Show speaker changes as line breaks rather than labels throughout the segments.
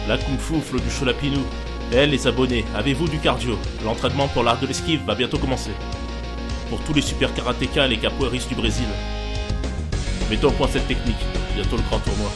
La Kung Fu, Flo du Cholapinou. Eh les abonnés, avez-vous du cardio? L'entraînement pour l'art de l'esquive va bientôt commencer. Pour tous les super karatékas et les capoeiristes du Brésil. Mettons au point cette technique, bientôt le grand tournoi.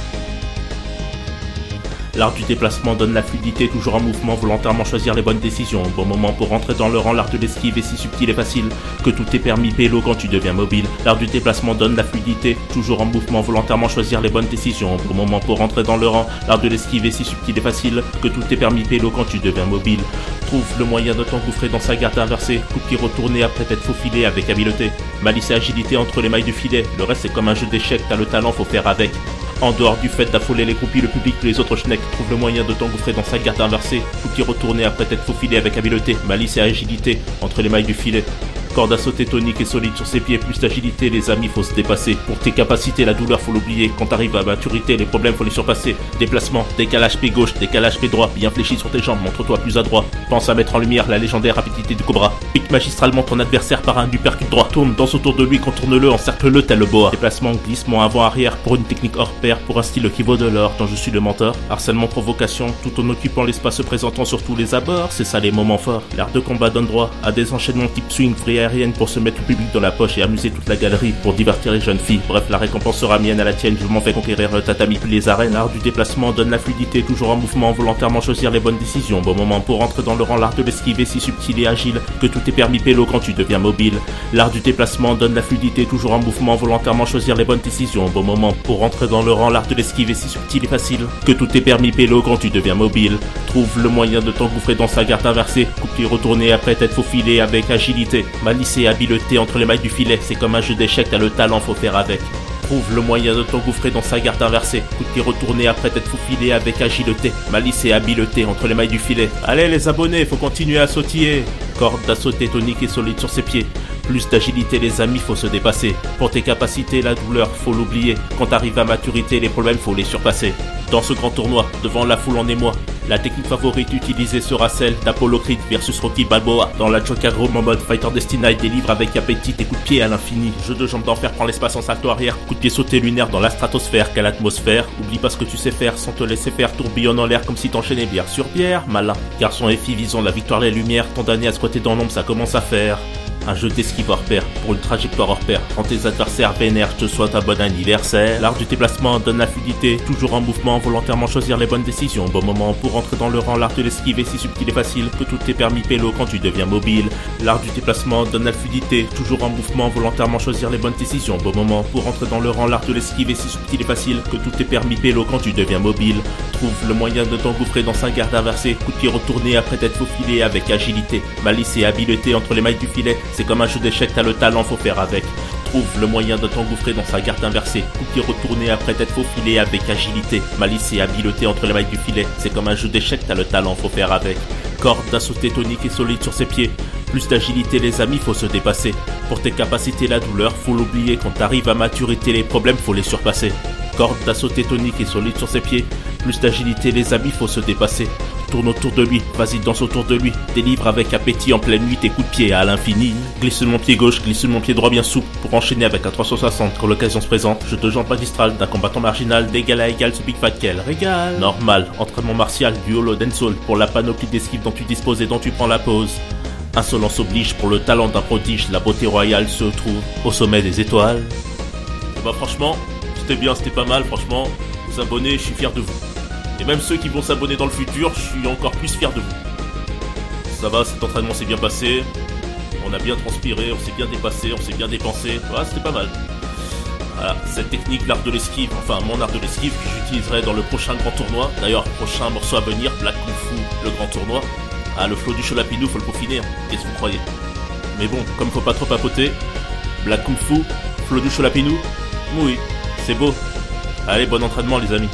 L'art du déplacement donne la fluidité, toujours en mouvement, volontairement choisir les bonnes décisions. Bon moment pour rentrer dans le rang, l'art de l'esquive est si subtil et facile que tout est permis pélo quand tu deviens mobile. L'art du déplacement donne la fluidité, toujours en mouvement, volontairement choisir les bonnes décisions. Bon moment pour rentrer dans le rang, l'art de l'esquive est si subtil et facile que tout est permis pélo quand tu deviens mobile. Trouve le moyen de t'engouffrer dans sa garde inversée, coup de pied retourné après t'être faufilé avec habileté. Malice et agilité entre les mailles du filet, le reste c'est comme un jeu d'échecs, t'as le talent, faut faire avec. En dehors du fait d'affoler les groupies, le public, les autres schnecks, trouve le moyen de t'engouffrer dans sa garde inversée, coup de pied retourné après t'être faufilé avec habileté, malice et agilité entre les mailles du filet. Corde à sauter tonique et solide sur ses pieds, plus d'agilité, les amis, faut se dépasser. Pour tes capacités, la douleur, faut l'oublier. Quand t'arrives à maturité, les problèmes, faut les surpasser. Déplacement, décalage pied gauche, décalage pied droit, bien fléchi sur tes jambes, montre-toi plus adroit. Pense à mettre en lumière la légendaire rapidité du cobra. Pique magistralement ton adversaire par un uppercut droit. Tourne, danse autour de lui, contourne-le, encercle-le tel le boa. Déplacement, glissement avant-arrière pour une technique hors pair, pour un style qui vaut de l'or, dont je suis le mentor. Harcèlement, provocation, tout en occupant l'espace se présentant sur tous les abords, c'est ça les moments forts. L'art de combat donne droit à des enchaînements type swing, free aérienne pour se mettre le public dans la poche et amuser toute la galerie pour divertir les jeunes filles. Bref, la récompense sera mienne à la tienne, je m'en fais conquérir le tatami puis les arènes. L'art du déplacement donne la fluidité, toujours en mouvement, volontairement choisir les bonnes décisions. Bon moment pour entrer dans le rang, l'art de l'esquive est si subtil et agile que tout est permis pélo quand tu deviens mobile. L'art du déplacement donne la fluidité, toujours en mouvement, volontairement choisir les bonnes décisions. Bon moment pour entrer dans le rang, l'art de l'esquive est si subtil et facile que tout est permis pélo quand tu deviens mobile. Trouve le moyen de t'engouffrer dans sa garde inversée, coup de pied retourné après t'être faufilé avec agilité, malice et habileté entre les mailles du filet, c'est comme un jeu d'échecs, t'as le talent, faut faire avec. Trouve le moyen de t'engouffrer dans sa garde inversée, coup de pied retourné après t'être faufilé avec agilité, malice et habileté entre les mailles du filet. Allez les abonnés, faut continuer à sautiller. Corde à sauter tonique et solide sur ses pieds. Plus d'agilité les amis, faut se dépasser. Pour tes capacités, la douleur, faut l'oublier. Quand t'arrives à maturité, les problèmes, faut les surpasser. Dans ce grand tournoi, devant la foule en émoi, la technique favorite utilisée sera celle d'Apollo Creed versus Rocky Balboa. Dans la Joker Room en mode Fighter Destiny, délivre avec appétit tes coups de pied à l'infini. Jeu de jambes d'enfer, prend l'espace en salto arrière. Coup de pied sauté lunaire dans la stratosphère, quelle atmosphère. Oublie pas ce que tu sais faire sans te laisser faire. Tourbillonne en l'air comme si t'enchaînais bière sur bière. Malin, garçon et fille visant la victoire, les lumières. Condamné à squatter dans l'ombre, ça commence à faire. Un jeu d'esquive hors pair, pour une trajectoire hors pair. Quand tes adversaires vénèrent, je te souhaite un bon anniversaire. L'art du déplacement donne la fluidité, toujours en mouvement, volontairement choisir les bonnes décisions. Bon moment pour entrer dans le rang, l'art de l'esquive est si subtil et facile que tout est permis pélo quand tu deviens mobile. L'art du déplacement donne la fluidité, toujours en mouvement, volontairement choisir les bonnes décisions. Bon moment pour entrer dans le rang, l'art de l'esquive est si subtil et facile que tout est permis pélo quand tu deviens mobile. Trouve le moyen de t'engouffrer dans sa garde inversée, coup de pied retourné après t'être faufilé avec agilité, malice et habileté entre les mailles du filet. C'est comme un jeu d'échecs, t'as le talent, faut faire avec. Trouve le moyen de t'engouffrer dans sa garde inversée, coup de pied retourné après t'être faufilé avec agilité, malice et habileté entre les mailles du filet. C'est comme un jeu d'échecs, t'as le talent, faut faire avec. Corde à sauter tonique et solide sur ses pieds. Plus d'agilité les amis, faut se dépasser. Pour tes capacités, la douleur, faut l'oublier. Quand t'arrives à maturité, les problèmes, faut les surpasser. Corde à sauter tonique et solide sur ses pieds. Plus d'agilité les amis, faut se dépasser. Tourne autour de lui, vas-y danse autour de lui. Délivre avec appétit en pleine nuit tes coups de pied à l'infini. Glisse mon pied gauche, glisse mon pied droit bien souple pour enchaîner avec un 360 quand l'occasion se présente. Jeu de jambes magistral d'un combattant marginal d'égal à égal, ce big fat qu'elle régale. Normal, entraînement martial, du holo dancehall pour la panoplie d'esquive dont tu disposes et dont tu prends la pause. Insolence oblige pour le talent d'un prodige, la beauté royale se trouve au sommet des étoiles. Et bah franchement, c'était bien, c'était pas mal, franchement. Vous abonnez, je suis fier de vous. Et même ceux qui vont s'abonner dans le futur, je suis encore plus fier de vous. Ça va, cet entraînement s'est bien passé. On a bien transpiré, on s'est bien dépassé, on s'est bien dépensé. Voilà, c'était pas mal. Voilà, cette technique, l'art de l'esquive, enfin mon art de l'esquive que j'utiliserai dans le prochain grand tournoi. D'ailleurs, prochain morceau à venir, Black Kung Fu, le grand tournoi. Ah, le Flo du Cholapinou, faut le peaufiner, hein. Qu'est-ce que vous croyez? Mais bon, comme faut pas trop papoter, Black Kung Fu, Flo du Cholapinou, oui, c'est beau. Allez, bon entraînement les amis.